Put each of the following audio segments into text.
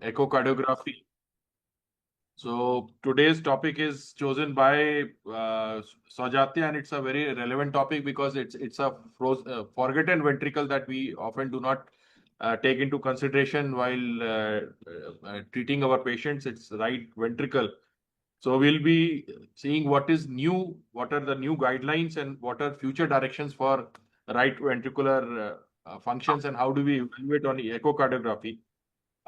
echocardiography. So today's topic is chosen by Sajatya, and it's a very relevant topic because it's a forgotten ventricle that we often do not take into consideration while treating our patients. It's right ventricle. So we'll be seeing what is new, what are the new guidelines, and what are future directions for right ventricular functions, and how do we evaluate on echocardiography.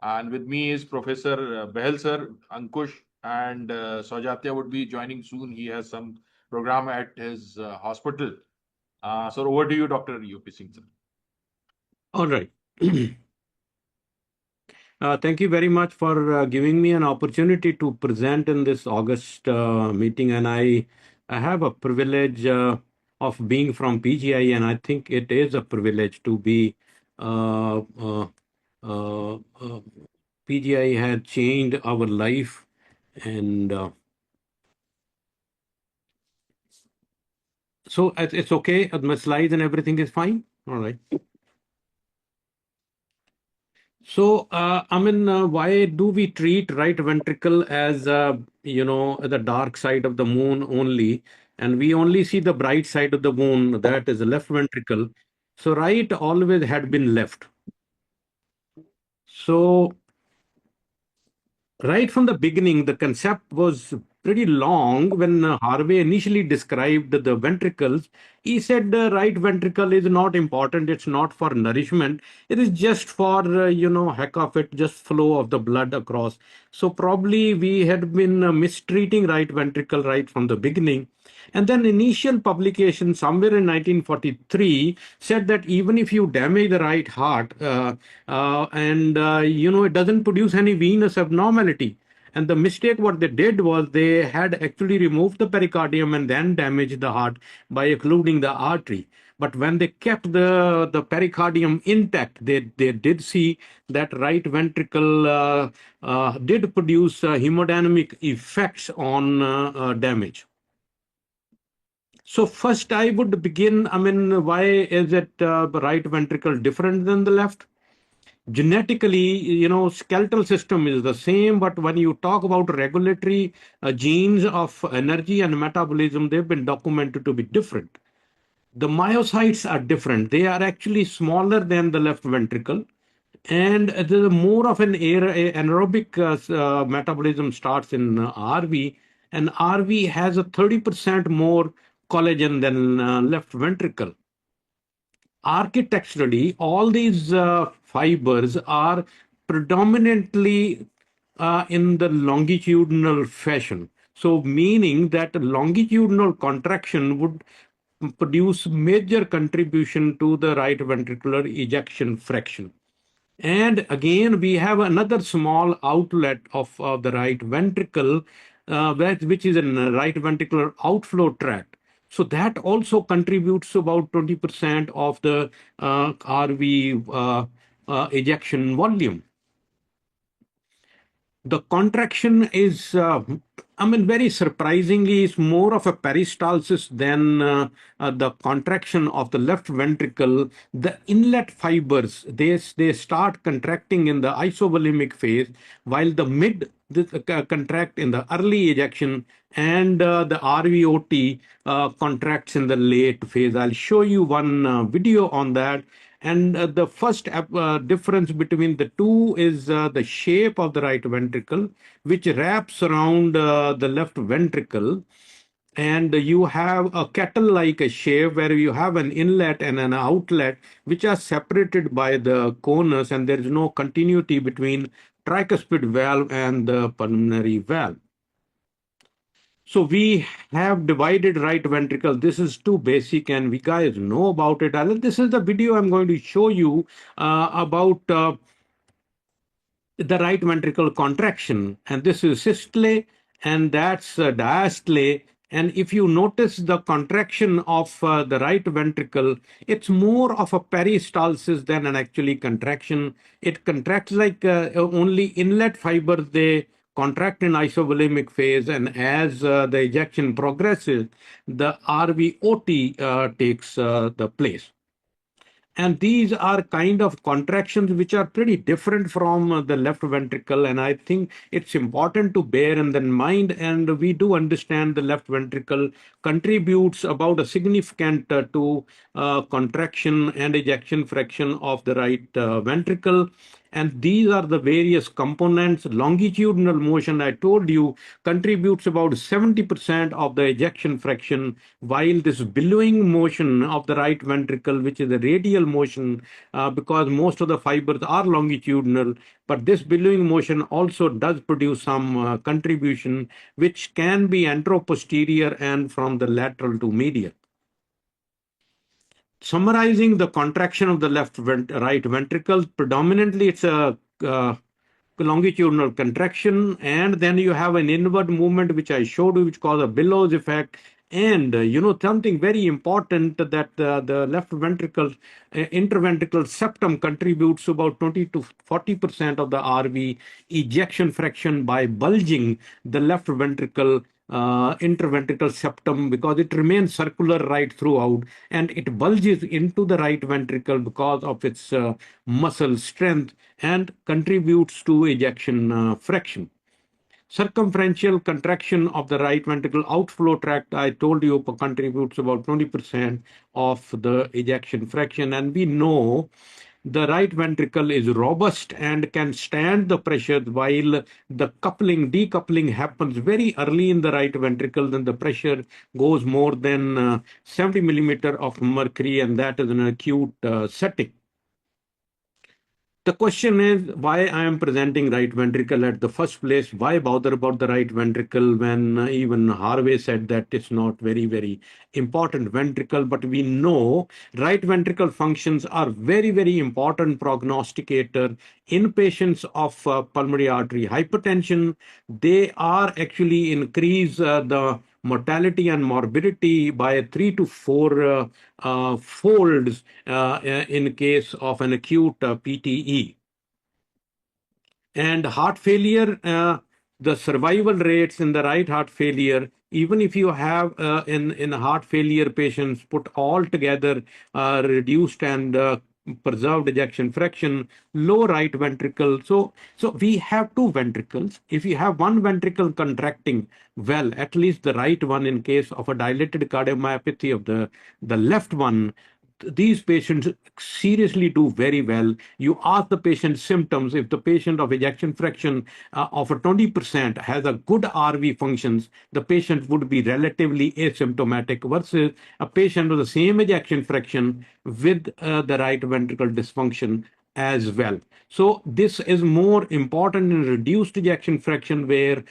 And with me is Professor Behel sir, Ankush, and Sajatya would be joining soon. He has some program at his hospital. So over to you, Dr. UP Singh sir. All right. Thank you very much for giving me an opportunity to present in this August meeting. And I have a privilege of being from PGI, and I think it is a privilege to be. Uh, uh, PGI had changed our life, and so it's okay. My slides and everything is fine. All right. So, why do we treat right ventricle as, the dark side of the moon only, and we only see the bright side of the moon, that is the left ventricle. So, right always had been left. So, right from the beginning, the concept was pretty long. When Harvey initially described the ventricles, he said the right ventricle is not important. It's not for nourishment. It is just for, heck of it, just flow of the blood across. So probably we had been mistreating right ventricle right from the beginning. And then initial publication somewhere in 1943 said that even if you damage the right heart it doesn't produce any venous abnormality. And the mistake what they did was they had actually removed the pericardium and then damaged the heart by occluding the artery. But when they kept the pericardium intact, they did see that right ventricle did produce hemodynamic effects on damage. So first I would begin, why is it the right ventricle different than the left? Genetically, skeletal system is the same, but when you talk about regulatory genes of energy and metabolism, they've been documented to be different. The myocytes are different. They are actually smaller than the left ventricle, and the more of an anaerobic metabolism starts in RV, and RV has a 30% more collagen than left ventricle. Architecturally, all these fibers are predominantly in the longitudinal fashion. So, meaning that longitudinal contraction would produce major contribution to the right ventricular ejection fraction. And again, we have another small outlet of the right ventricle, which is in right ventricular outflow tract. So that also contributes to about 20% of the RV ejection volume. The contraction is, very surprisingly, is more of a peristalsis than the contraction of the left ventricle. The inlet fibers, they start contracting in the isovolemic phase, while the mid contract in the early ejection, and the RVOT contracts in the late phase. I'll show you one video on that. And the first difference between the two is the shape of the right ventricle, which wraps around the left ventricle. And you have a kettle-like shape where you have an inlet and an outlet, which are separated by the conus, and there is no continuity between tricuspid valve and the pulmonary valve. So we have divided right ventricle. This is too basic and we guys know about it. This is the video I'm going to show you about the right ventricle contraction. And this is systole and that's diastole. And if you notice the contraction of the right ventricle, it's more of a peristalsis than an actually contraction. It contracts like only inlet fibers, they contract in isovolemic phase, and as the ejection progresses, the RVOT takes the place. And these are kind of contractions which are pretty different from the left ventricle. And I think it's important to bear in mind. And we do understand the left ventricle contributes about a significant to contraction and ejection fraction of the right ventricle. And these are the various components. Longitudinal motion, I told you, contributes about 70% of the ejection fraction, while this billowing motion of the right ventricle, which is a radial motion, because most of the fibers are longitudinal, but this billowing motion also does produce some contribution, which can be anteroposterior and from the lateral to medial. Summarizing the contraction of the right ventricle, predominantly it's a longitudinal contraction, and then you have an inward movement, which I showed you, which causes a billows effect. And something very important, that the left ventricle interventricular septum contributes to about 20 to 40% of the RV ejection fraction by bulging the left ventricle interventricular septum, because it remains circular right throughout, and it bulges into the right ventricle because of its muscle strength, and contributes to ejection fraction. Circumferential contraction of the right ventricle outflow tract, I told you, contributes about 20% of the ejection fraction. And we know the right ventricle is robust and can stand the pressure, while the decoupling happens very early in the right ventricle. Then the pressure goes more than 70 millimeter of mercury, and that is an acute setting. The question is why I am presenting right ventricle at the first place. Why bother about the right ventricle when even Harvey said that it's not very, very important ventricle. But we know right ventricle functions are very, very important prognosticator in patients of pulmonary artery hypertension. They are actually increase the mortality and morbidity by 3 to 4 folds in case of an acute PTE. And heart failure, the survival rates in the right heart failure, even if you have in heart failure patients put all together, reduced and preserved ejection fraction, low right ventricle. So we have two ventricles. If you have one ventricle contracting well, at least the right one, in case of a dilated cardiomyopathy of the left one, these patients seriously do very well. You ask the patient symptoms. If the patient of ejection fraction of a 20% has a good RV functions, the patient would be relatively asymptomatic, versus a patient with the same ejection fraction with the right ventricle dysfunction as well. So this is more important in reduced ejection fraction, where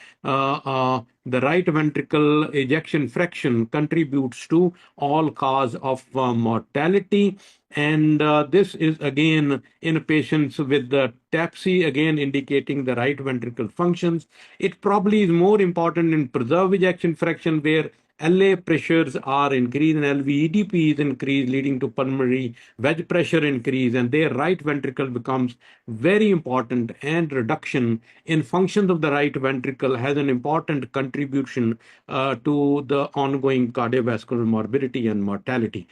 the right ventricle ejection fraction contributes to all cause of mortality. And this is again in patients with the TAPSE, again indicating the right ventricle functions. It probably is more important in preserved ejection fraction, where LA pressures are increased and LVEDP is increased, leading to pulmonary wedge pressure increase, and their right ventricle becomes very important, and reduction in functions of the right ventricle has an important contribution to the ongoing cardiovascular morbidity and mortality.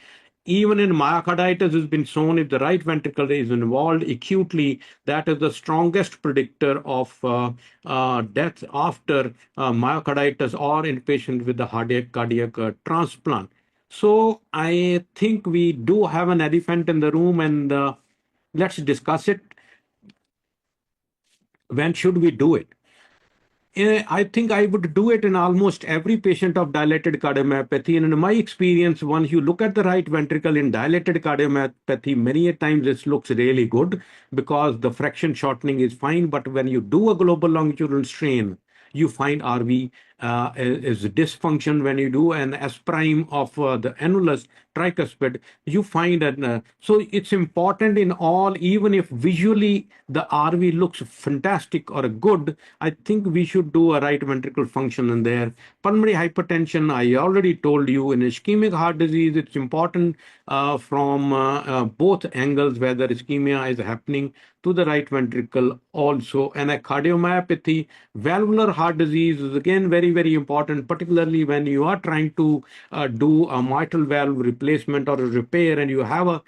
Even in myocarditis, it's been shown if the right ventricle is involved acutely, that is the strongest predictor of death after myocarditis or in patients with the cardiac transplant. So I think we do have an elephant in the room, and let's discuss it. When should we do it? I think I would do it in almost every patient of dilated cardiomyopathy. And in my experience, once you look at the right ventricle in dilated cardiomyopathy, many a times this looks really good because the fraction shortening is fine. But when you do a global longitudinal strain, you find RV is dysfunction. When you do an S prime of the annulus tricuspid, you find that. So it's important in all, even if visually the RV looks fantastic or good, I think we should do a right ventricle function in there. Pulmonary hypertension, I already told you. In ischemic heart disease, it's important from both angles, whether ischemia is happening to the right ventricle also. And a cardiomyopathy, valvular heart disease is again very, very important, particularly when you are trying to do a mitral valve replacement or a repair, and you have a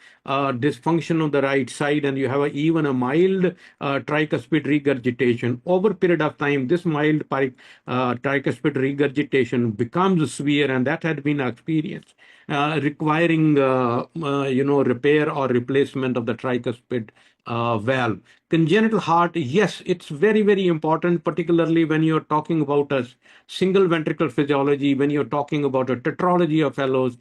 dysfunction on the right side, and you have even a mild tricuspid regurgitation. Over a period of time, this mild tricuspid regurgitation becomes severe, and that had been experienced, requiring repair or replacement of the tricuspid valve. Congenital heart, yes, it's very, very important, particularly when you're talking about a single ventricle physiology, when you're talking about a tetralogy of fellows,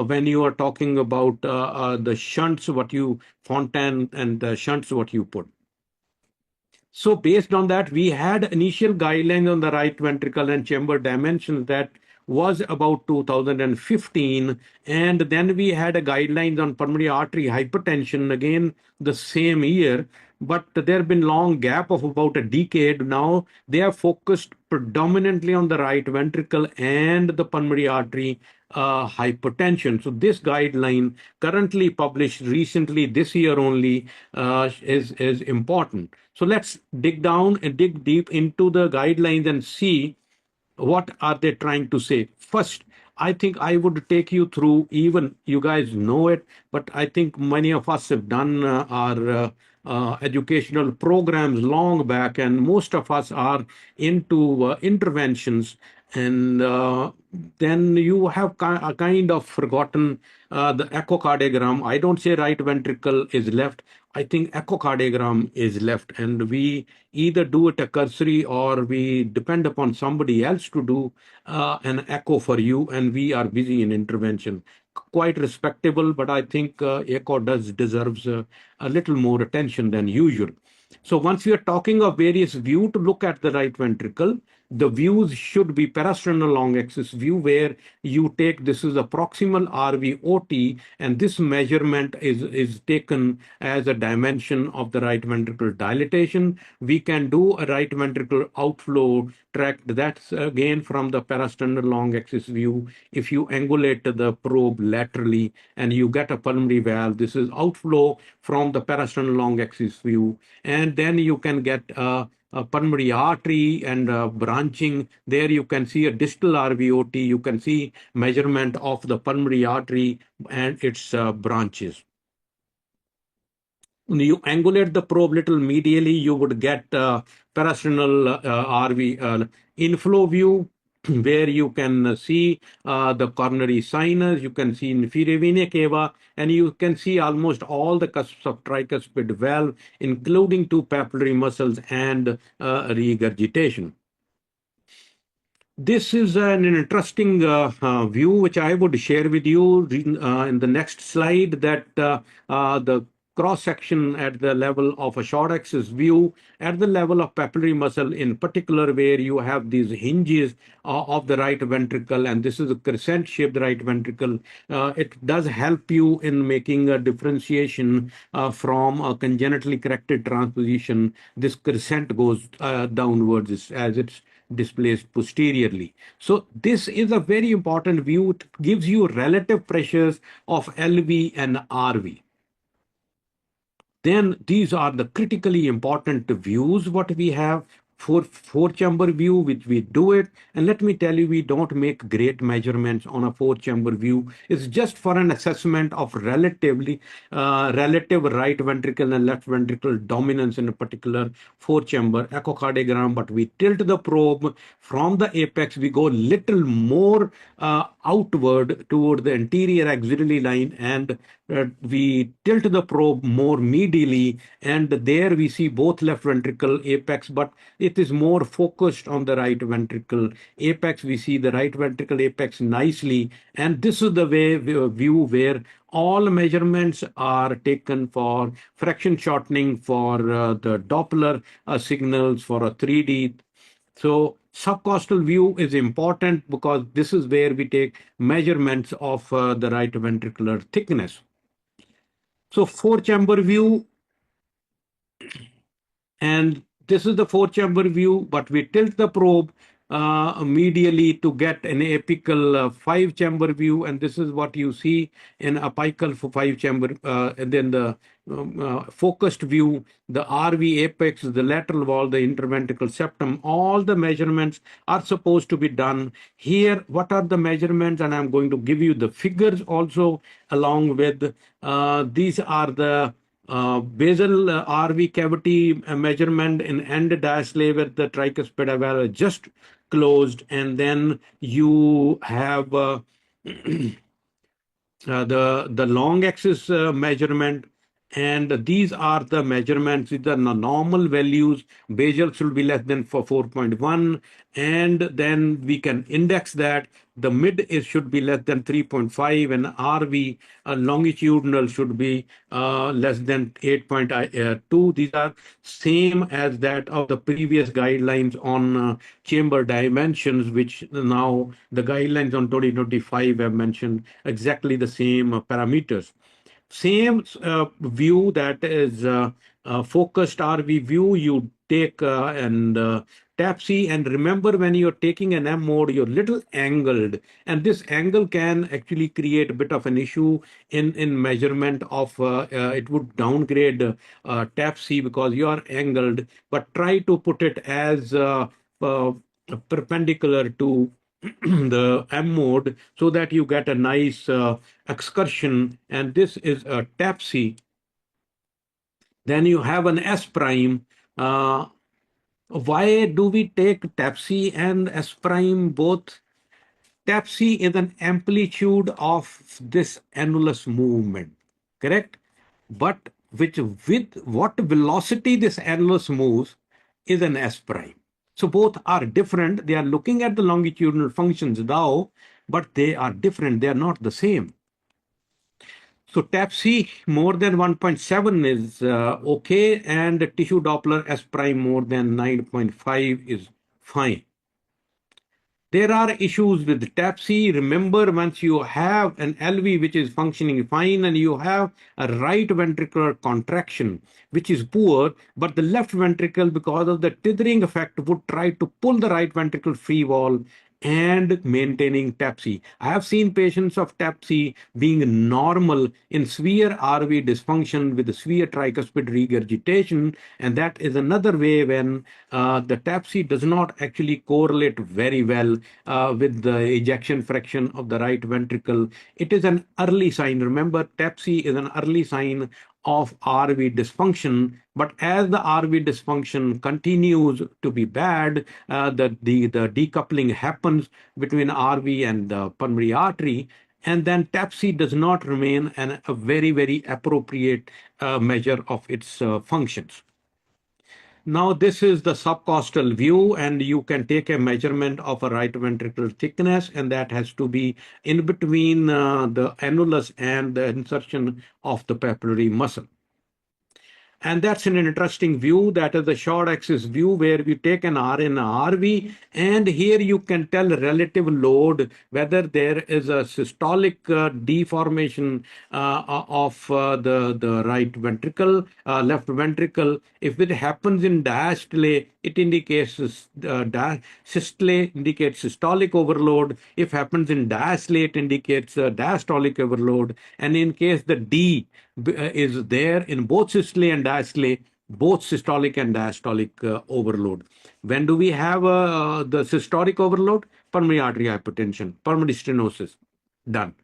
when you are talking about the shunts, what you Fontaine and the shunts, what you put. So based on that, we had initial guidelines on the right ventricle and chamber dimensions that was about 2015. And then we had a guidelines on pulmonary artery hypertension again the same year. But there have been long gap of about a decade now. They are focused predominantly on the right ventricle and the pulmonary artery hypertension. So this guideline currently published recently this year only is important. So let's dig down and dig deep into the guidelines and see what are they trying to say. First, I think I would take you through, even you guys know it, but I think many of us have done our educational programs long back, and most of us are into interventions. And then you have kind of forgotten the echocardiogram. I don't say right ventricle is left. I think echocardiogram is left, and we either do it a cursory or we depend upon somebody else to do an echo for you, and we are busy in intervention. Quite respectable, but I think echo does deserves a little more attention than usual. So once we are talking of various view to look at the right ventricle, the views should be parasternal long axis view, where you take, this is a proximal RVOT, and this measurement is taken as a dimension of the right ventricle dilatation. We can do a right ventricle outflow tract, that's again from the parasternal long axis view. If you angulate the probe laterally and you get a pulmonary valve, this is outflow from the parasternal long axis view. And then you can get a pulmonary artery and branching. There you can see a distal RVOT. You can see measurement of the pulmonary artery and its branches. When you angulate the probe little medially, you would get parasternal RV inflow view, where you can see the coronary sinus, you can see inferior vena cava, and you can see almost all the cusps of tricuspid valve, including two papillary muscles and regurgitation. This is an interesting view which I would share with you in the next slide, that the cross section at the level of a short axis view at the level of papillary muscle in particular, where you have these hinges of the right ventricle, and this is a crescent shaped right ventricle. It does help you in making a differentiation from a congenitally corrected transposition. This crescent goes downwards as it's displaced posteriorly. So this is a very important view. It gives you relative pressures of LV and RV. Then these are the critically important views what we have. Four chamber view, which we do it, and let me tell you, we don't make great measurements on a four chamber view. It's just for an assessment of relative right ventricle and left ventricle dominance in a particular four chamber echocardiogram. But we tilt the probe from the apex, we go little more outward toward the anterior axillary line, and we tilt the probe more medially, and there we see both left ventricle apex, but it is more focused on the right ventricle apex. We see the right ventricle apex nicely, and this is the view where all measurements are taken for fraction shortening, for the Doppler signals, for a 3D. So subcostal view is important because this is where we take measurements of the right ventricular thickness. So four chamber view, and this is the four chamber view, but we tilt the probe medially to get an apical five-chamber view, and this is what you see in apical for five-chamber, and then the focused view, the RV apex, the lateral wall, the interventricular septum. All the measurements are supposed to be done here. What are the measurements? And I'm going to give you the figures also along with these are the basal RV cavity measurement in end diastole where the tricuspid valve is just closed, and then you have the long axis measurement, and these are the measurements. These are the normal values. Basal should be less than 4.1, and then we can index that. The mid is should be less than 3.5, and RV longitudinal should be less than 8.2. These are same as that of the previous guidelines on chamber dimensions, which now the guidelines on 2025 have mentioned exactly the same parameters. Same view, that is focused RV view, you take and TAPSE, and remember when you're taking an M mode, you're little angled, and this angle can actually create a bit of an issue in measurement of, it would downgrade TAPSE because you are angled, but try to put it as uh, perpendicular to the M mode so that you get a nice excursion, and this is a TAPSE. Then you have an S prime. Why do we take TAPSE and S prime both? TAPSE is an amplitude of this annulus movement, correct? But with what velocity this annulus moves is an S prime. So both are different. They are looking at the longitudinal functions now, but they are different. They are not the same. So TAPSE more than 1.7 is okay, and tissue Doppler S prime more than 9.5 is fine. There are issues with TAPSE. Remember, once you have an LV which is functioning fine and you have a right ventricular contraction which is poor, but the left ventricle, because of the tethering effect, would try to pull the right ventricle free wall and maintaining TAPSE. I have seen patients of TAPSE being normal in severe RV dysfunction with severe tricuspid regurgitation, and that is another way when the TAPSE does not actually correlate very well with the ejection fraction of the right ventricle. It is an early sign. Remember, TAPSE is an early sign of RV dysfunction, but as the RV dysfunction continues to be bad, the decoupling happens between RV and the pulmonary artery, and then TAPSE does not remain a very, very appropriate measure of its functions. Now, this is the subcostal view, and you can take a measurement of a right ventricular thickness, and that has to be in between the annulus and the insertion of the papillary muscle. And that's an interesting view. That is the short axis view where we take an R and RV, and here you can tell relative load, whether there is a systolic deformation of the right ventricle, left ventricle. If it happens in diastole, it indicates systole indicates systolic overload. If happens in diastole, it indicates diastolic overload. And in case the D is there in both systole and diastole, both systolic and diastolic overload. When do we have the systolic overload? Pulmonary artery hypertension, pulmonary stenosis. Done.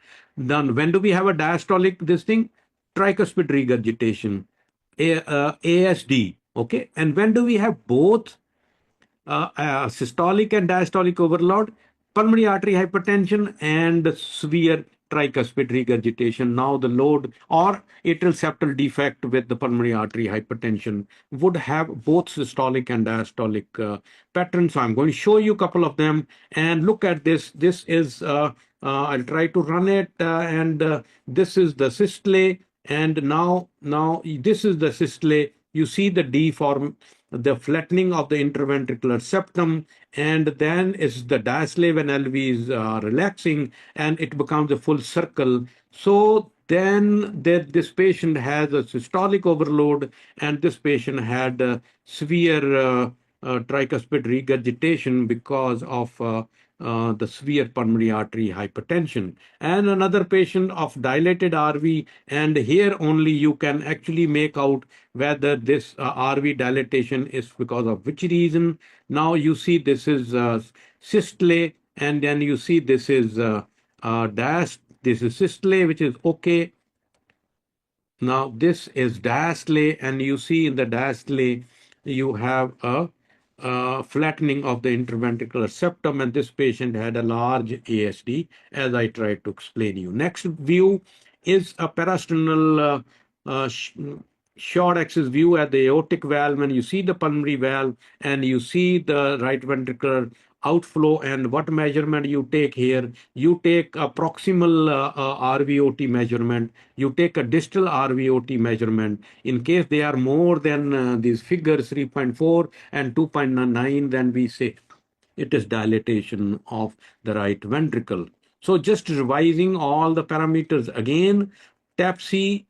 Done. When do we have a diastolic this thing? Tricuspid regurgitation, ASD. Okay. And when do we have both systolic and diastolic overload? Pulmonary artery hypertension and severe tricuspid regurgitation. Now the load or atrial septal defect with the pulmonary artery hypertension would have both systolic and diastolic patterns. So I'm going to show you a couple of them, and look at this. This is, I'll try to run it, and this is the systole, and now this is the systole. You see the deform, the flattening of the interventricular septum, and then is the diastole when LV is relaxing, and it becomes a full circle. So then this patient has a systolic overload, and this patient had severe tricuspid regurgitation because of the severe pulmonary artery hypertension. And another patient of dilated RV, and here only you can actually make out whether this RV dilatation is because of which reason. Now you see this is systole, and then you see this is this is systole, which is okay. Now this is diastole, and you see in the diastole you have a flattening of the interventricular septum, and this patient had a large ASD, as I tried to explain you. Next view is a parasternal short axis view at the aortic valve, and you see the pulmonary valve and you see the right ventricular outflow. And what measurement you take here? You take a proximal RVOT measurement, you take a distal RVOT measurement. In case they are more than these figures 3.4 and 2.9, then we say it is dilatation of the right ventricle. So just revising all the parameters again, TAPC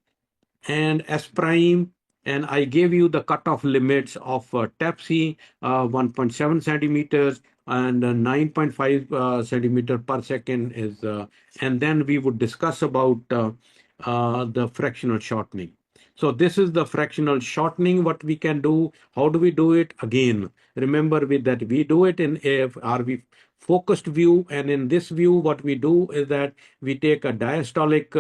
and S prime, and I gave you the cutoff limits of TAPC, 1.7 centimeters and 9.5 centimeter per second is, and then we would discuss about the fractional shortening. So this is the fractional shortening, what we can do. How do we do it? Again, remember with that we do it in a RV focused view, and in this view what we do is that we take a diastolic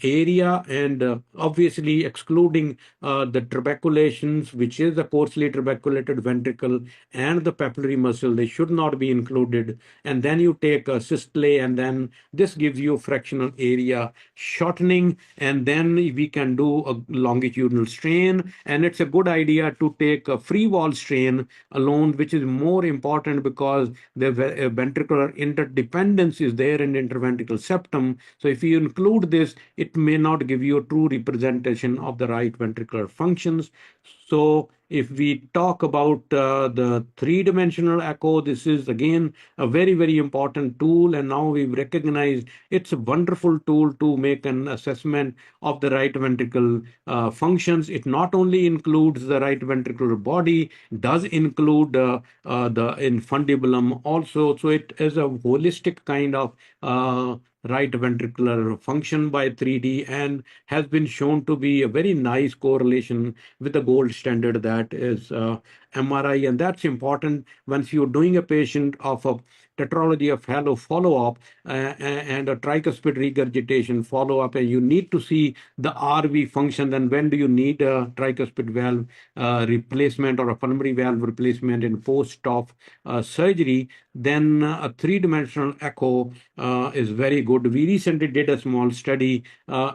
area, and obviously excluding the trabeculations, which is the coarsely trabeculated ventricle and the papillary muscle, they should not be included. And then you take a systole, and then this gives you fractional area shortening, and then we can do a longitudinal strain. And it's a good idea to take a free wall strain alone, which is more important because the ventricular interdependence is there in the interventricular septum. So if you include this, it may not give you a true representation of the right ventricular functions. So if we talk about the three-dimensional echo, this is again a very, very important tool. And now we've recognized it's a wonderful tool to make an assessment of the right ventricle functions. It not only includes the right ventricular body, does include the infundibulum also. So it is a holistic kind of right ventricular function by 3D, and has been shown to be a very nice correlation with the gold standard, that is MRI. And that's important once you're doing a patient of a tetralogy of Halo follow-up and a tricuspid regurgitation follow-up, and you need to see the RV function. Then when do you need a tricuspid valve replacement or a pulmonary valve replacement in post-op surgery? Then a three-dimensional echo is very good. We recently did a small study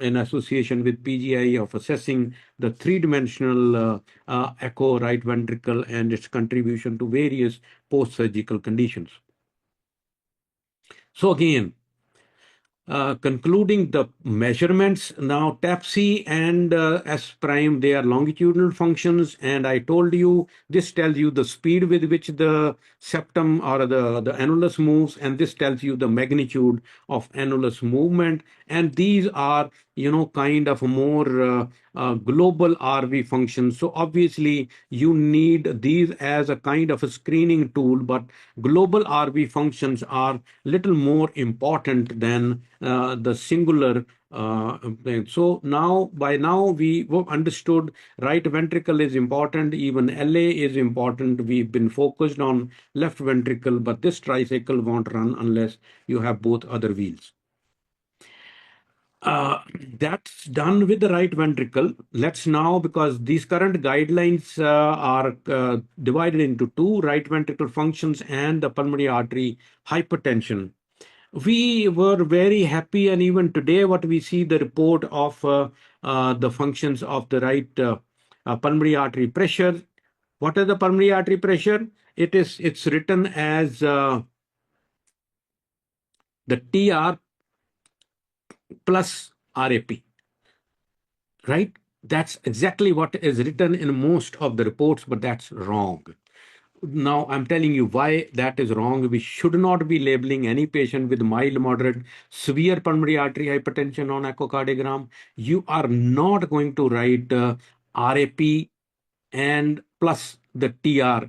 in association with PGI of assessing the three-dimensional echo right ventricle and its contribution to various post-surgical conditions. So again, concluding the measurements, now TAPC and S prime, they are longitudinal functions, and I told you this tells you the speed with which the septum or the annulus moves, and this tells you the magnitude of annulus movement. And these are, you know, kind of more global RV functions. So obviously you need these as a kind of a screening tool, but global RV functions are little more important than the singular thing. So now, by now we understood right ventricle is important, even LA is important. We've been focused on left ventricle, but this tricycle won't run unless you have both other wheels. That's done with the right ventricle. Let's now, because these current guidelines are divided into two, right ventricle functions and the pulmonary artery hypertension. We were very happy, and even today what we see the report of the functions of the right pulmonary artery pressure. What is the pulmonary artery pressure? It's written as the TR plus RAP, right? That's exactly what is written in most of the reports, but that's wrong. Now, I'm telling you why that is wrong. We should not be labeling any patient with mild, moderate, severe pulmonary artery hypertension on echocardiogram. You are not going to write RAP and plus the TR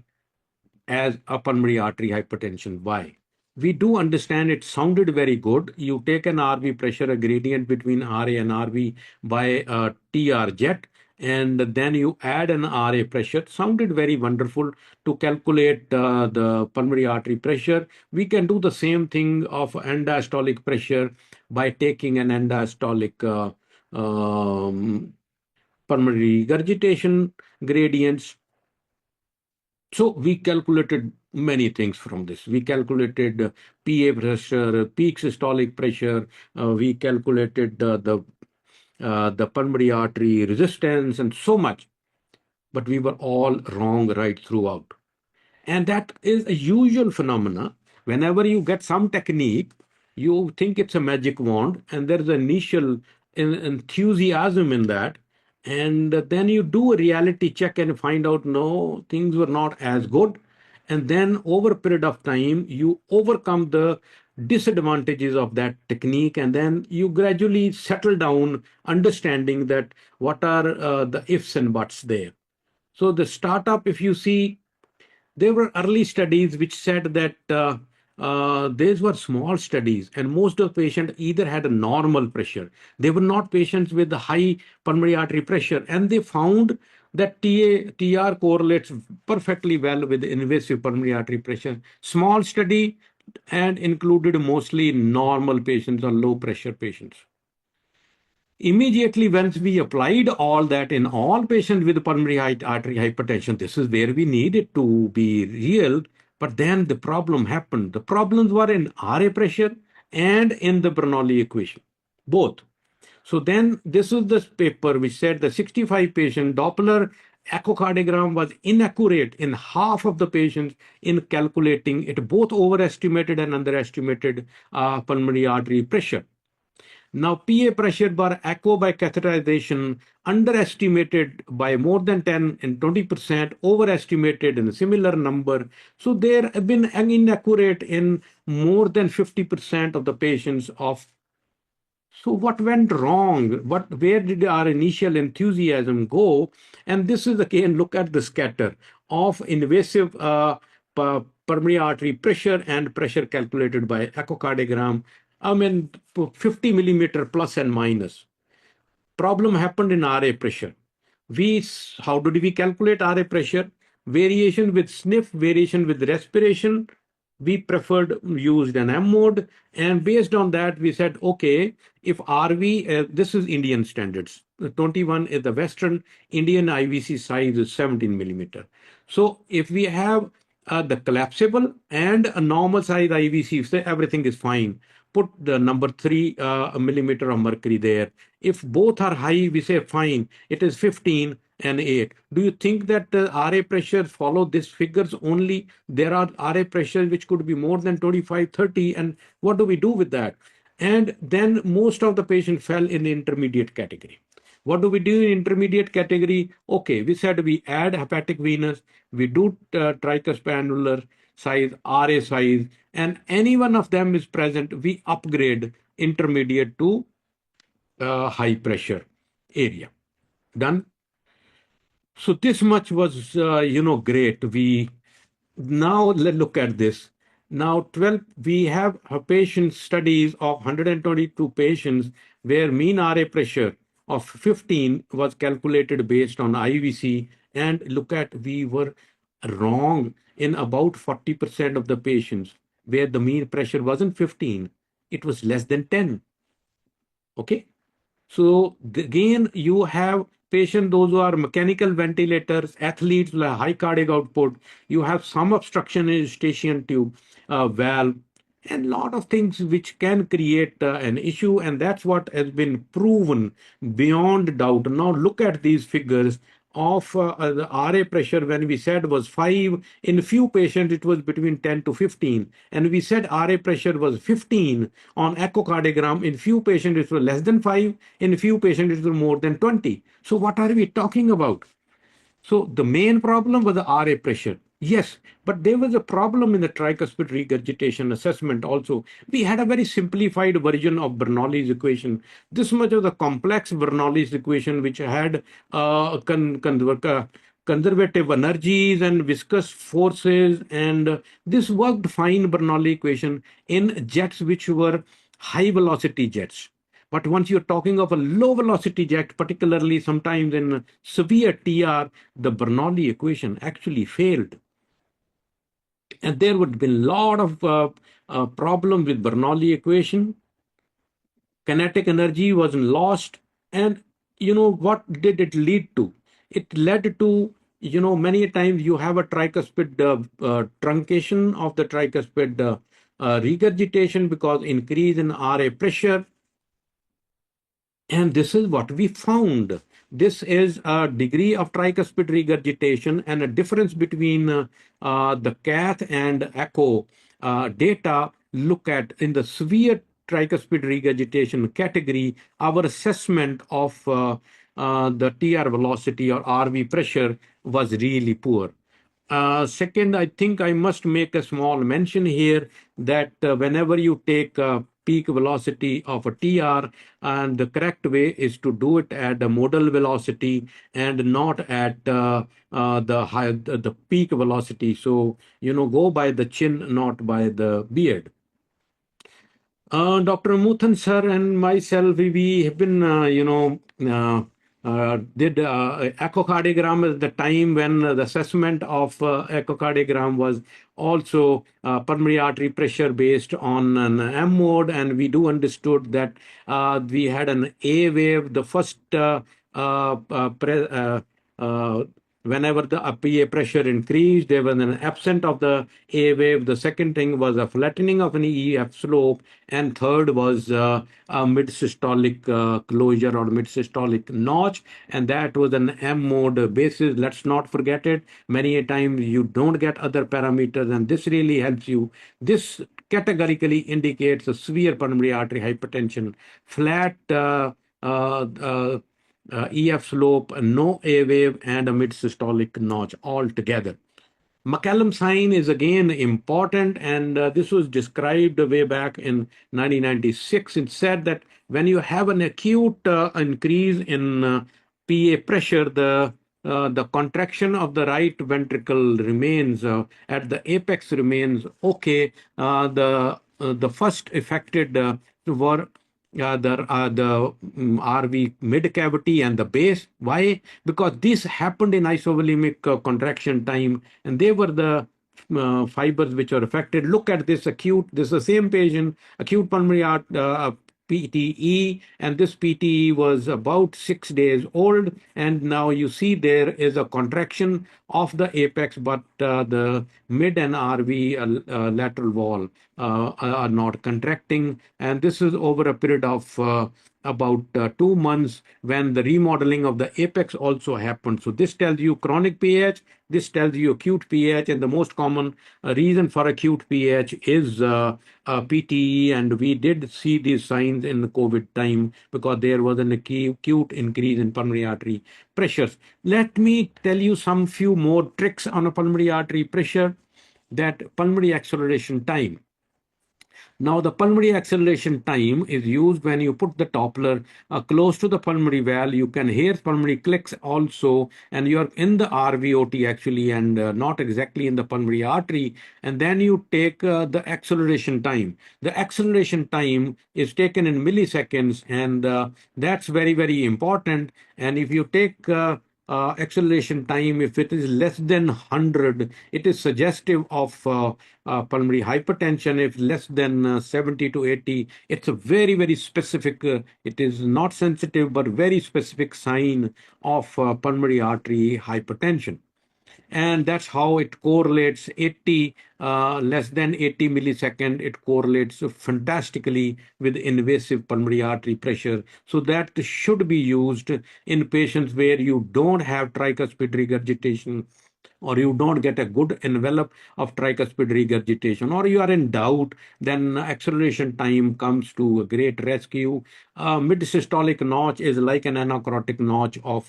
as a pulmonary artery hypertension. Why? We do understand it sounded very good. You take an RV pressure, a gradient between RA and RV by a TR jet, and then you add an RA pressure. Sounded very wonderful to calculate the pulmonary artery pressure. We can do the same thing of end-diastolic pressure by taking an end-diastolic pulmonary regurgitation gradients. So we calculated many things from this. We calculated PA pressure, peak systolic pressure. We calculated the pulmonary artery resistance and so much. But we were all wrong right throughout. And that is a usual phenomena. Whenever you get some technique, you think it's a magic wand, and there's an initial enthusiasm in that. And then you do a reality check and find out, no, things were not as good. And then over a period of time, you overcome the disadvantages of that technique, and then you gradually settle down, understanding that what are the ifs and buts there. So the startup, if you see, there were early studies which said that these were small studies, and most of the patients either had a normal pressure. They were not patients with high pulmonary artery pressure, and they found that TR correlates perfectly well with invasive pulmonary artery pressure. Small study and included mostly normal patients or low pressure patients. Immediately, once we applied all that in all patients with pulmonary artery hypertension, this is where we need it to be real. But then the problem happened. The problems were in RA pressure and in the Bernoulli equation, both. So then this is the paper which said the 65 patient Doppler echocardiogram was inaccurate in half of the patients in calculating it, both overestimated and underestimated pulmonary artery pressure. Now, PA pressure bar echo by catheterization underestimated by more than 10 and 20%, overestimated in a similar number. So there have been inaccurate in more than 50% of the patients of. So what went wrong? Where did our initial enthusiasm go? And this is again, look at the scatter of invasive pulmonary artery pressure and pressure calculated by echocardiogram. I mean, 50 millimeter plus and minus. Problem happened in RA pressure. How did we calculate RA pressure? Variation with sniff, variation with respiration. We preferred used an M mode, and based on that, we said, okay, if RV, this is Indian standards. The 21 is the Western. Indian IVC size is 17 millimeter. So if we have the collapsible and a normal size IVC, say everything is fine. Put the number 3 millimeter of mercury there. If both are high, we say fine, it is 15 and 8. Do you think that RA pressures follow these figures only? There are RA pressures which could be more than 25, 30, and what do we do with that? And then most of the patients fell in the intermediate category. What do we do in intermediate category? Okay, we said we add hepatic venous, we do tricuspid size, RA size, and any one of them is present, we upgrade intermediate to high pressure area. Done. So this much was, great. Now let's look at this. Now we have patient studies of 122 patients where mean RA pressure of 15 was calculated based on IVC, and look at, we were wrong in about 40% of the patients where the mean pressure wasn't 15, it was less than 10. Okay. So again, you have patients, those who are mechanical ventilators, athletes with high cardiac output, you have some obstruction in eustachian tube valve, and a lot of things which can create an issue, and that's what has been proven beyond doubt. Now look at these figures of the RA pressure. When we said was 5, in few patients it was between 10 to 15, and we said RA pressure was 15 on echocardiogram. In few patients it was less than 5, in few patients it was more than 20. So what are we talking about? So the main problem was the RA pressure. Yes, but there was a problem in the tricuspid regurgitation assessment also. We had a very simplified version of Bernoulli's equation. This much of the complex Bernoulli's equation, which had conservative energies and viscous forces, and this worked fine Bernoulli equation in jets which were high velocity jets. But once you're talking of a low velocity jet, particularly sometimes in severe TR, the Bernoulli equation actually failed. And there would be a lot of problems with Bernoulli equation. Kinetic energy was lost. And what did it lead to? It led to, many times you have a tricuspid truncation of the tricuspid regurgitation because increase in RA pressure. And this is what we found. This is a degree of tricuspid regurgitation, and a difference between the cath and echo data look at in the severe tricuspid regurgitation category, our assessment of the TR velocity or RV pressure was really poor. Second, I think I must make a small mention here that whenever you take peak velocity of a TR, and the correct way is to do it at the modal velocity and not at the peak velocity. So, go by the chin, not by the beard. Dr. Muthan sir and myself, we have been, did echocardiogram at the time when the assessment of echocardiogram was also pulmonary artery pressure based on an M mode, and we do understood that we had an A wave. The first whenever the PA pressure increased, there was an absent of the A wave. The second thing was a flattening of an EF slope, and third was a mid-systolic closure or mid-systolic notch, and that was an M mode basis. Let's not forget it. Many a time you don't get other parameters, and this really helps you. This categorically indicates a severe pulmonary artery hypertension, flat EF slope, no A wave, and a mid-systolic notch altogether. McCallum sign is again important, and this was described way back in 1996. It said that when you have an acute increase in PA pressure, the contraction of the right ventricle remains at the apex remains okay. The first affected were the RV mid cavity and the base. Why? Because this happened in isovolemic contraction time, and they were the fibers which are affected. Look at this acute. This is the same patient, acute pulmonary PTE, and this PTE was about 6 days old, and now you see there is a contraction of the apex, but the mid and RV lateral wall are not contracting, and this is over a period of about 2 months when the remodeling of the apex also happened. So this tells you chronic PH, this tells you acute PH, and the most common reason for acute PH is PTE, and we did see these signs in the COVID time because there was an acute increase in pulmonary artery pressures. Let me tell you some few more tricks on a pulmonary artery pressure. That pulmonary acceleration time. Now, the pulmonary acceleration time is used when you put the Doppler close to the pulmonary valve. You can hear pulmonary clicks also, and you're in the RVOT actually, and not exactly in the pulmonary artery. And then you take the acceleration time. The acceleration time is taken in milliseconds, and that's very, very important. And if you take acceleration time, if it is less than 100, it is suggestive of pulmonary hypertension. If less than 70 to 80, it's a very, very specific, it is not sensitive, but very specific sign of pulmonary artery hypertension. And that's how it correlates 80, less than 80 millisecond, it correlates fantastically with invasive pulmonary artery pressure. So that should be used in patients where you don't have tricuspid regurgitation, or you don't get a good envelope of tricuspid regurgitation, or you are in doubt, then acceleration time comes to a great rescue. Mid-systolic notch is like an anacrotic notch of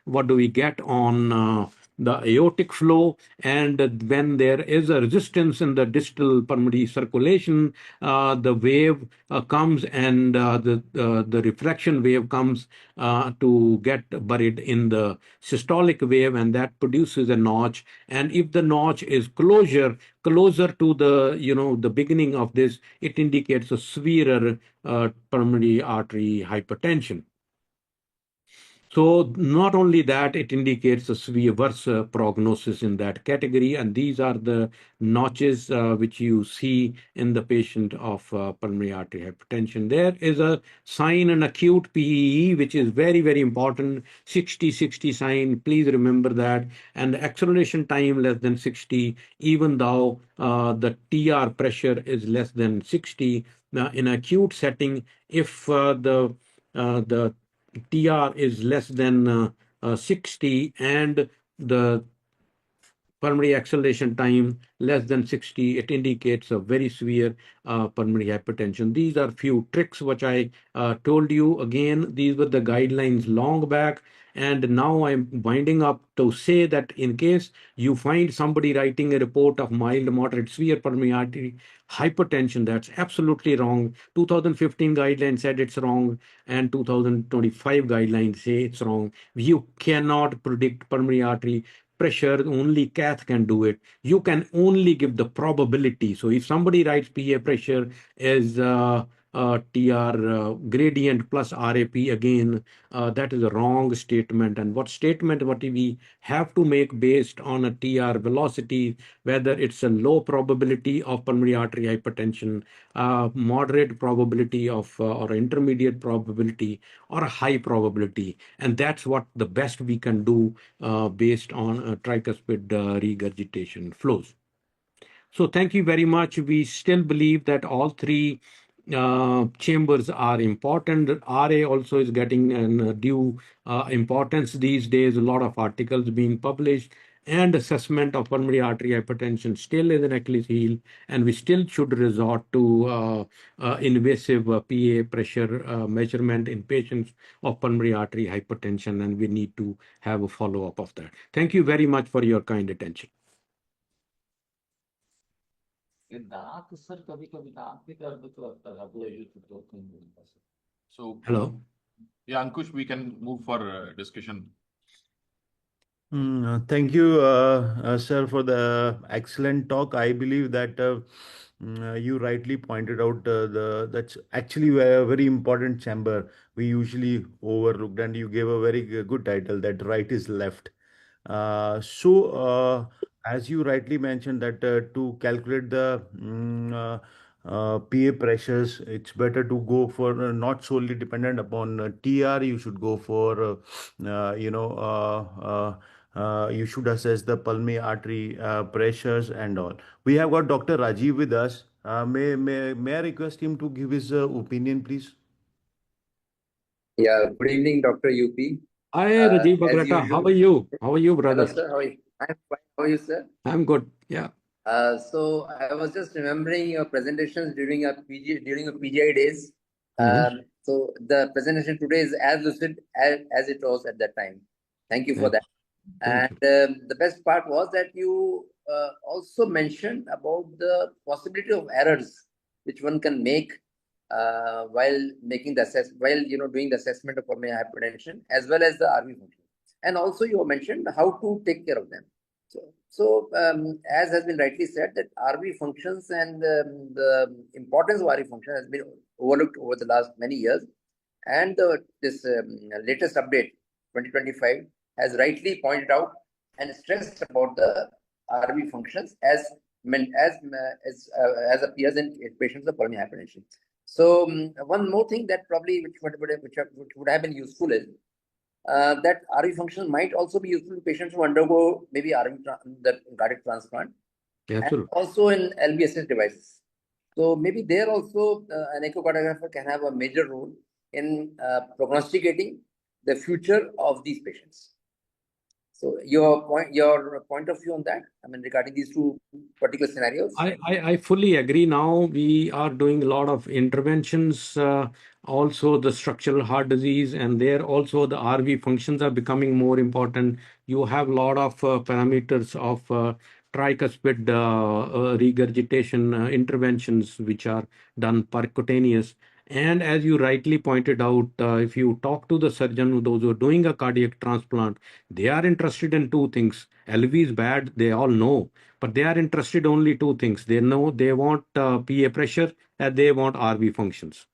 what do we get on the aortic flow. And when there is a resistance in the distal pulmonary circulation, the wave comes, and the refraction wave comes to get buried in the systolic wave, and that produces a notch. And if the notch is closer to the beginning of this, it indicates a severe pulmonary artery hypertension. So not only that, it indicates a severe worse prognosis in that category. And these are the notches which you see in the patient of pulmonary artery hypertension. There is a sign in acute PEE, which is very, very important. 60-60 sign, please remember that. And the acceleration time less than 60, even though the TR pressure is less than 60. Now, in acute setting, if the TR is less than 60 and the pulmonary acceleration time less than 60, it indicates a very severe pulmonary hypertension. These are few tricks which I told you. Again, these were the guidelines long back. And now I'm winding up to say that in case you find somebody writing a report of mild, moderate, severe pulmonary artery hypertension, that's absolutely wrong. 2015 guidelines said it's wrong, and 2025 guidelines say it's wrong. You cannot predict pulmonary artery pressure. Only cath can do it. You can only give the probability. So if somebody writes PA pressure as TR gradient plus RAP, again, that is a wrong statement. And what statement what we have to make based on a TR velocity, whether it's a low probability of pulmonary artery hypertension, moderate probability of or intermediate probability, or a high probability. And that's what the best we can do based on tricuspid regurgitation flows. So thank you very much. We still believe that all three chambers are important. RA also is getting an due importance these days. A lot of articles being published, and assessment of pulmonary artery hypertension still is an Achilles heel, and we still should resort to invasive PA pressure measurement in patients of pulmonary artery hypertension, and we need to have a follow-up of that. Thank you very much for your kind attention. So, Hello. yeah, Ankush, we can move for discussion. Thank you, sir, for the excellent talk. I believe that you rightly pointed out that's actually a very important chamber we usually overlooked, and you gave a very good title, that right is left. As you rightly mentioned, that to calculate the PA pressures, it's better to go for not solely dependent upon TR. You should go for, you should assess the pulmonary artery pressures and all. We have got Dr. Rajiv with us. May I request him to give his opinion, please? Yeah, good evening, Dr. UP. Hi, Rajiv Bagrata. How are you? How are you, brother? Hello, sir. How are you? I'm fine. How are you, sir? I'm good. Yeah. So I was just remembering your presentations during a PGI days. Mhm. So the presentation today is as lucid as it was at that time. Thank you for that. Thank And the best part was that you also mentioned about the possibility of errors which one can make while making the doing the assessment of pulmonary hypertension as well as the RV function. And also you mentioned how to take care of them. So as has been rightly said, that RV functions and the importance of RV function has been overlooked over the last many years. And this latest update, 2025, has rightly pointed out and stressed about the RV functions as appears in patients of pulmonary hypertension. So one more thing that probably which would have been useful is that RV function might also be useful to patients who undergo maybe the cardiac transplant, and also in LVSS devices. So maybe there also an echocardiographer can have a major role in prognosticating the future of these patients. So your point of view on that, I mean, regarding these two particular scenarios? I fully agree. Now we are doing a lot of interventions, also the structural heart disease, and there also the RV functions are becoming more important. You have a lot of parameters of tricuspid regurgitation interventions which are done percutaneous. And as you rightly pointed out, if you talk to the surgeon, those who are doing a cardiac transplant, they are interested in two things. LV is bad, they all know, but they are interested only two things. They know they want PA pressure and they want RV functions.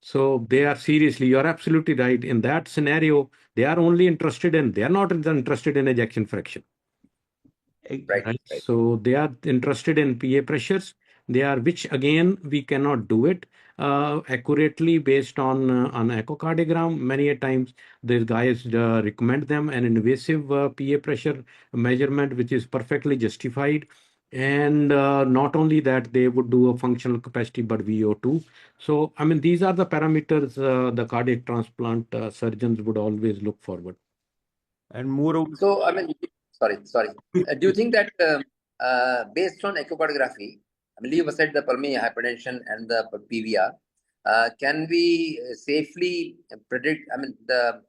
So they are seriously, you're absolutely right. In that scenario, they are only interested in, they are not interested in ejection fraction. Right, Right. right. So they are interested in PA pressures. They are, which again, we cannot do it accurately based on an echocardiogram. Many a times, these guys recommend them an invasive PA pressure measurement, which is perfectly justified. And not only that, they would do a functional capacity, but VO2. So, I mean, these are the parameters the cardiac transplant surgeons would always look forward. And moreover, So, I mean, sorry. Do you think that based on echocardiography, I mean, you said the pulmonary hypertension and the PVR, can we safely predict? I mean, the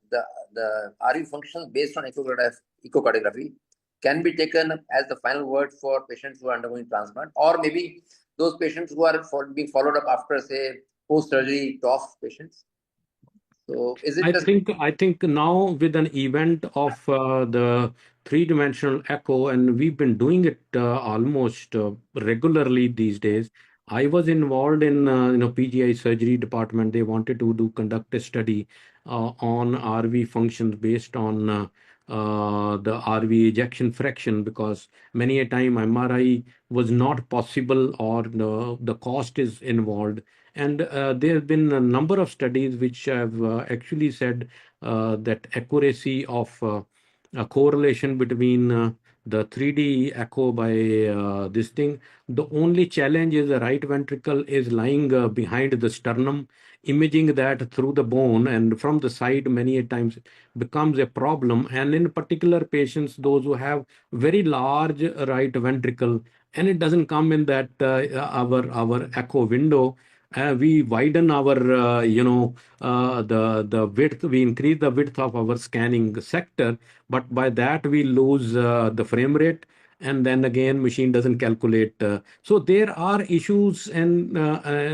RV functions based on echocardiography can be taken as the final word for patients who are undergoing transplant, or maybe those patients who are being followed up after, say, post-surgery TOF patients. So, is it I think now with an event of the three-dimensional echo, and we've been doing it almost regularly these days. I was involved in PGI surgery department. They wanted to conduct a study on RV functions based on the RV ejection fraction, because many a time MRI was not possible or the cost is involved. And there have been a number of studies which have actually said that accuracy of a correlation between the 3D echo by this thing. The only challenge is the right ventricle is lying behind the sternum. Imaging that through the bone and from the side many a times becomes a problem. And in particular patients, those who have very large right ventricle, and it doesn't come in that our echo window, we widen our the width, we increase the width of our scanning sector, but by that we lose the frame rate, and then again machine doesn't calculate. So there are issues, and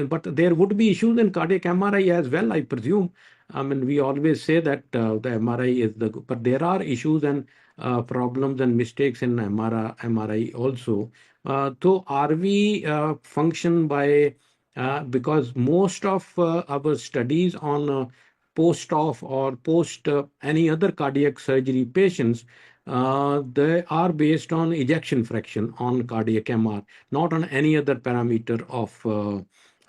but there would be issues in cardiac MRI as well, I presume. I mean, we always say that the MRI is the, but there are issues and problems and mistakes in MRI also. So RV function by because most of our studies on post-op or post any other cardiac surgery patients, they are based on ejection fraction on cardiac MR, not on any other parameter of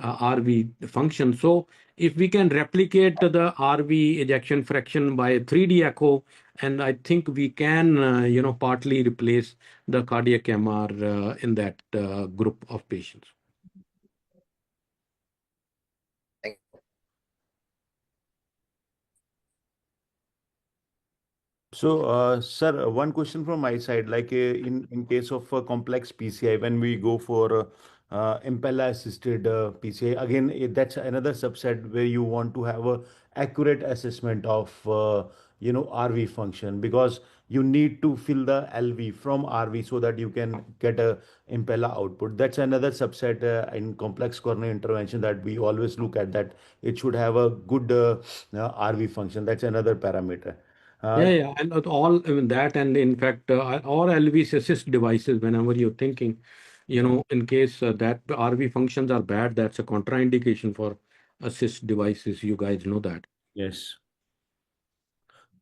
RV function. So if we can replicate the RV ejection fraction by 3D echo, and I think we can, partly replace the cardiac MR in that group of patients. so, sir, one question from my side, like in case of complex PCI, when we go for impella assisted PCI, again, that's another subset where you want to have a accurate assessment of RV function, because you need to fill the LV from RV so that you can get a impella output. That's another subset in complex coronary intervention that we always look at, that it should have a good RV function. That's another parameter. Yeah, and all, I mean, that, and in fact, all LVs assist devices, whenever you're thinking, in case that RV functions are bad, that's a contraindication for assist devices. You guys know that. Yes.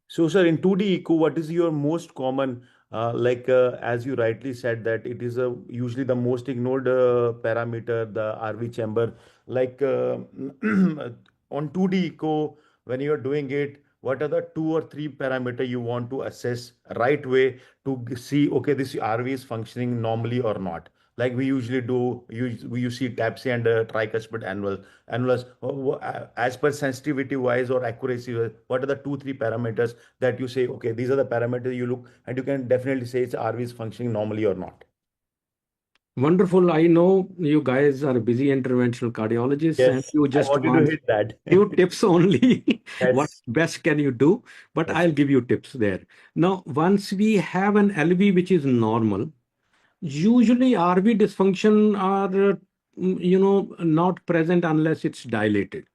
So, sir, in 2D echo, what is your most common, as you rightly said, that it is usually the most ignored parameter, the RV chamber. Like on 2D echo, when you are doing it, what are the two or three parameter you want to assess right way to see, okay, this RV is functioning normally or not? like we usually do. You see TAPSE and tricuspid annulus. As per sensitivity wise or accuracy, what are the 2-3 parameters that you say, okay, these are the parameters you look, and you can definitely say it's RV is functioning normally or not. Wonderful. I know you guys are busy interventional cardiologists and Yes, you I just wanted to want hit that. few tips only. What Yes, best can you do? But yes, I'll give you tips there. Now, once we have an LV which is normal, usually RV dysfunction are, not present unless it's dilated.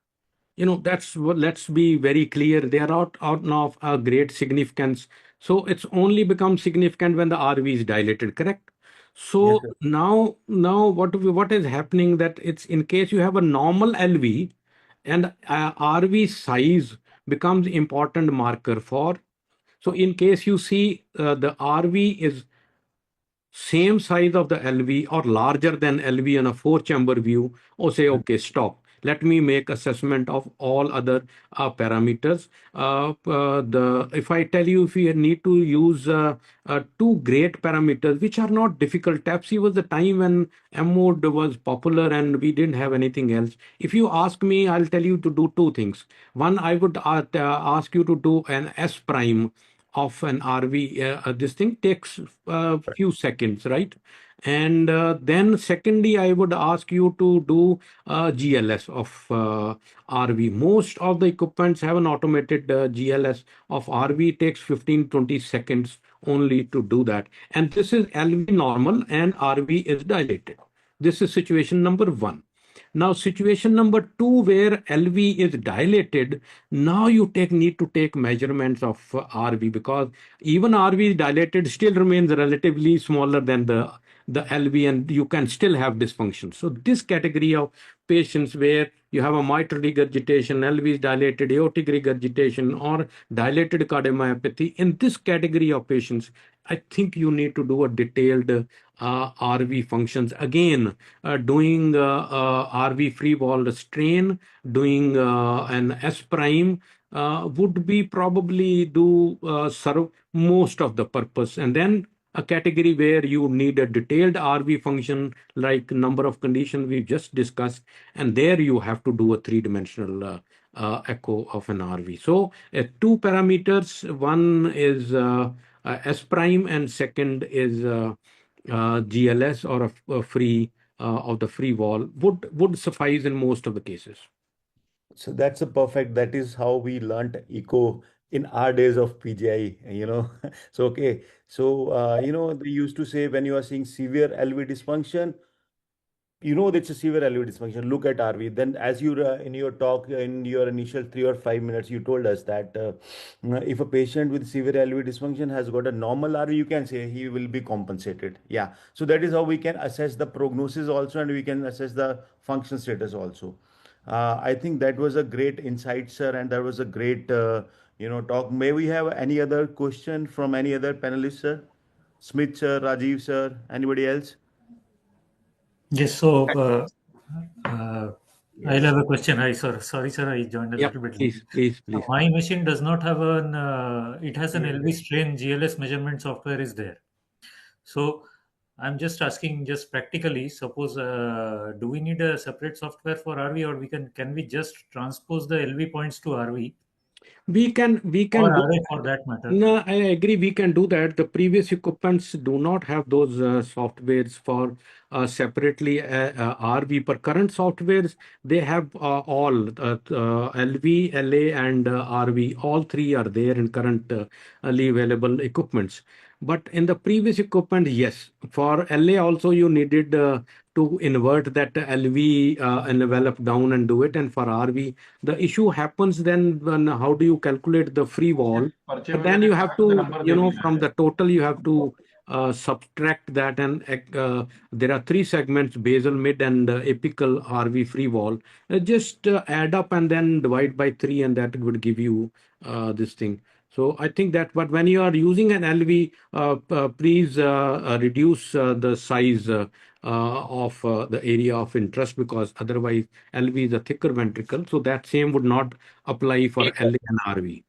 That's what, let's be very clear. They are out of a great significance. So it's only become significant when the RV is dilated, correct? yes, So sir. now what is happening that it's in case you have a normal LV and RV size becomes important marker for. So in case you see the RV is same size of the LV or larger than LV in a 4-chamber view, or say, okay, stop. Let me make assessment of all other parameters. If I tell you if you need to use two great parameters, which are not difficult. TAPSE was the time when M-mode was popular and we didn't have anything else. If you ask me, I'll tell you to do two things. One, I would ask you to do an S prime of an RV. This thing takes a few seconds, right? And then secondly, I would ask you to do GLS of RV. Most of the equipments have an automated GLS of RV. It takes 15-20 seconds only to do that. And this is LV normal and RV is dilated. This is situation number one. Now, situation number two, where LV is dilated, now you need to take measurements of RV, because even RV dilated still remains relatively smaller than the LV, and you can still have dysfunction. So this category of patients where you have a mitral regurgitation, LV is dilated, aortic regurgitation, or dilated cardiomyopathy, in this category of patients, I think you need to do a detailed RV functions. Again, doing RV free wall strain, doing an S prime would be probably serve most of the purpose. And then a category where you need a detailed RV function, like number of conditions we just discussed, and there you have to do a three-dimensional echo of an RV. So two parameters, one is S prime and second is GLS, or a free of the free wall would suffice in most of the cases. So that's a perfect. That is how we learnt eco in our days of PGI. So okay. So they used to say when you are seeing severe LV dysfunction, it's a severe LV dysfunction. Look at RV. Then, as you in your talk in your initial 3 or 5 minutes, you told us that if a patient with severe LV dysfunction has got a normal RV, you can say he will be compensated. Yeah. So that is how we can assess the prognosis also, and we can assess the function status also. I think that was a great insight, sir, and that was a great talk. May we have any other question from any other panelist, sir? Smith, sir, Rajiv, sir, anybody else? Yes, so I'll have a question. Sorry, sir, I joined a Yeah, little bit late. please. My machine does not have it has an Yeah. LV strain GLS measurement software is there. So I'm just asking, just practically, suppose, do we need a separate software for RV, or can we just transpose the LV points to RV We can or do RA for that matter? No, I agree. We can do that. The previous equipments do not have those softwares for separately RV. Per current softwares, they have all LV, LA, and RV. All three are there in current available equipments. But in the previous equipment, yes, for LA also you needed to invert that LV envelope down and do it. And for RV, the issue happens then when how do you calculate the free wall? But then you have to, from the total, you have to subtract that, and there are three segments: basal, mid, and apical RV free wall. Just add up and then divide by 3, and that would give you this thing. So I think that, but when you are using an LV, please reduce the size of the area of interest, because otherwise LV is a thicker ventricle. So that same would not apply for LA and RV.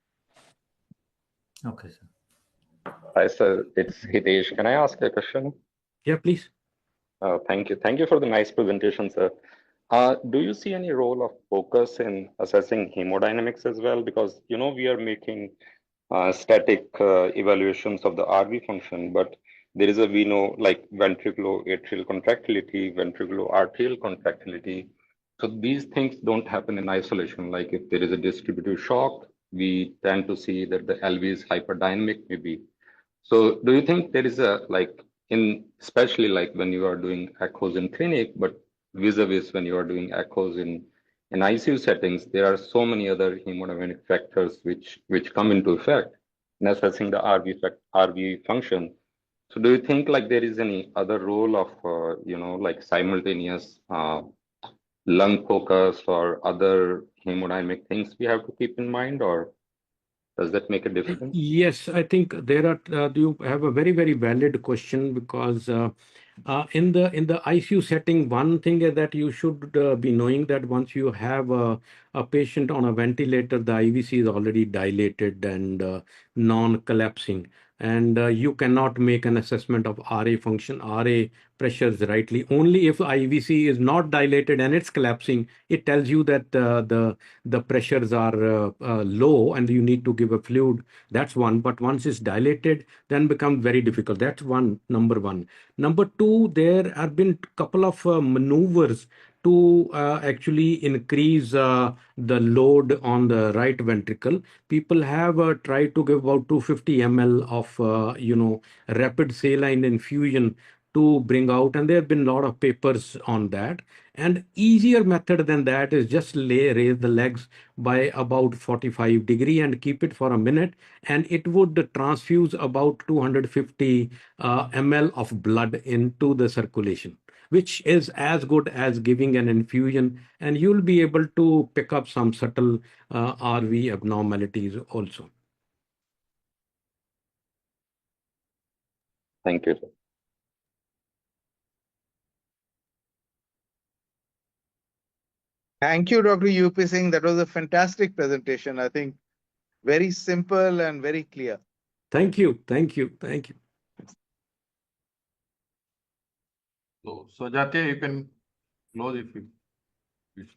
Okay, sir. Hi, sir. It's Hitesh. Can I ask a question? Yeah, please. Thank you. Thank you for the nice presentation, sir. Do you see any role of focus in assessing hemodynamics as well? Because, we are making static evaluations of the RV function, but there is we know like ventriculo-atrial contractility, ventriculo-arterial contractility. So these things don't happen in isolation. Like if there is a distributive shock, we tend to see that the LV is hyperdynamic maybe. So do you think there is especially like when you are doing echoes in clinic, but vis-a-vis when you are doing echoes in ICU settings, there are so many other hemodynamic factors which come into effect in assessing the RV function. So do you think like there is any other role of, like simultaneous lung focus or other hemodynamic things we have to keep in mind, or does that make a difference? Yes, I think you have a very, very valid question because in the ICU setting, one thing is that you should be knowing that once you have a patient on a ventilator, the IVC is already dilated and non-collapsing. And you cannot make an assessment of RA function, RA pressures rightly. Only if IVC is not dilated and it's collapsing, it tells you that the pressures are low and you need to give a fluid. That's one. But once it's dilated, then becomes very difficult. That's number one. Number two, there have been a couple of maneuvers to actually increase the load on the right ventricle. People have tried to give about 250 ml of rapid saline infusion to bring out, and there have been a lot of papers on that. And easier method than that is just raise the legs by about 45 degree and keep it for a minute, and it would transfuse about 250 ml of blood into the circulation, which is as good as giving an infusion, and you'll be able to pick up some subtle RV abnormalities also. Thank you, sir. Thank you, Dr. UP Singh. That was a fantastic presentation. I think very simple and very clear. Thank you. Thank you. Thank you. So, Sajatya, you can close if you wish.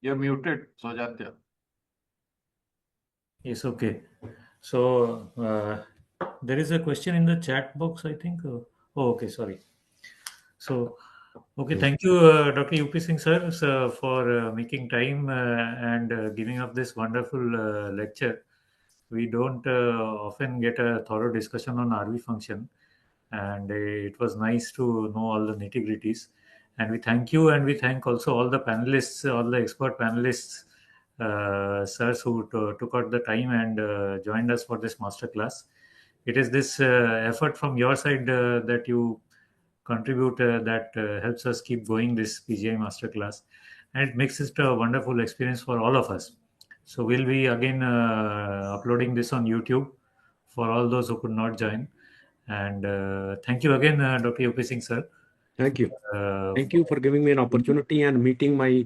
You're muted, Sajatya. Yes, okay. So there is a question in the chat box, I think. Okay, sorry. So, okay, thank you, Dr. UP Singh sir, for making time and giving up this wonderful lecture. We don't often get a thorough discussion on RV function, and it was nice to know all the nitty-gritties. And we thank you, and we thank also all the panelists, all the expert panelists, sirs who took out the time and joined us for this masterclass. It is this effort from your side that you contribute that helps us keep going this PGI masterclass, and it makes it a wonderful experience for all of us. So we'll be again uploading this on YouTube for all those who could not join. And thank you again, Dr. UP Singh sir. Thank you. Thank you for giving me an opportunity and meeting my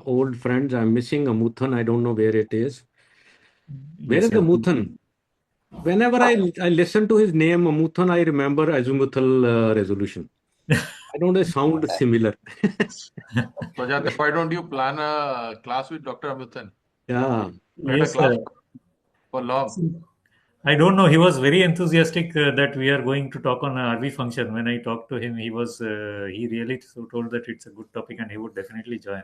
old friends. I'm missing Amuthan. I don't know where it is. Where is Amuthan? Whenever I listen to his name, Amuthan, I remember azimuthal resolution. I don't know, sound similar. Sajatya, why don't you plan a class with Dr. Amuthan? Yeah. Yes, Class for long. I don't know. He was very enthusiastic that we are going to talk on RV function. When I talked to him, he really told that it's a good topic and he would definitely join.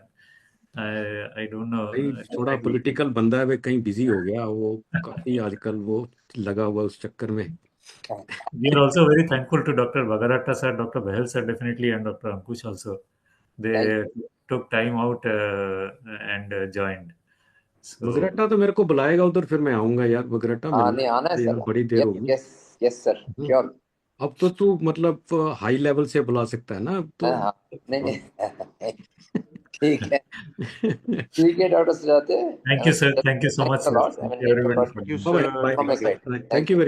I don't know. थोड़ा political बंदा है, वे कहीं busy हो गया, वो काफी आजकल वो लगा हुआ उस चक्कर में. We are also very thankful to Dr. Bagaratta sir, Dr. Behel sir definitely, and Dr. Ankush also. They took time out and joined. So, बगराटा तो मेरे को बुलाएगा उधर, फिर मैं आऊंगा यार. बगराटा नहीं आना है सर. बड़ी देर होगी. Yes sir, sure. अब तो तू मतलब हाई लेवल से बुला सकता है ना अब तो. नहीं ठीक है. ठीक है doctor सुजाते. Thank you sir. Thank you so much sir. Thank you very much. Thank you very much.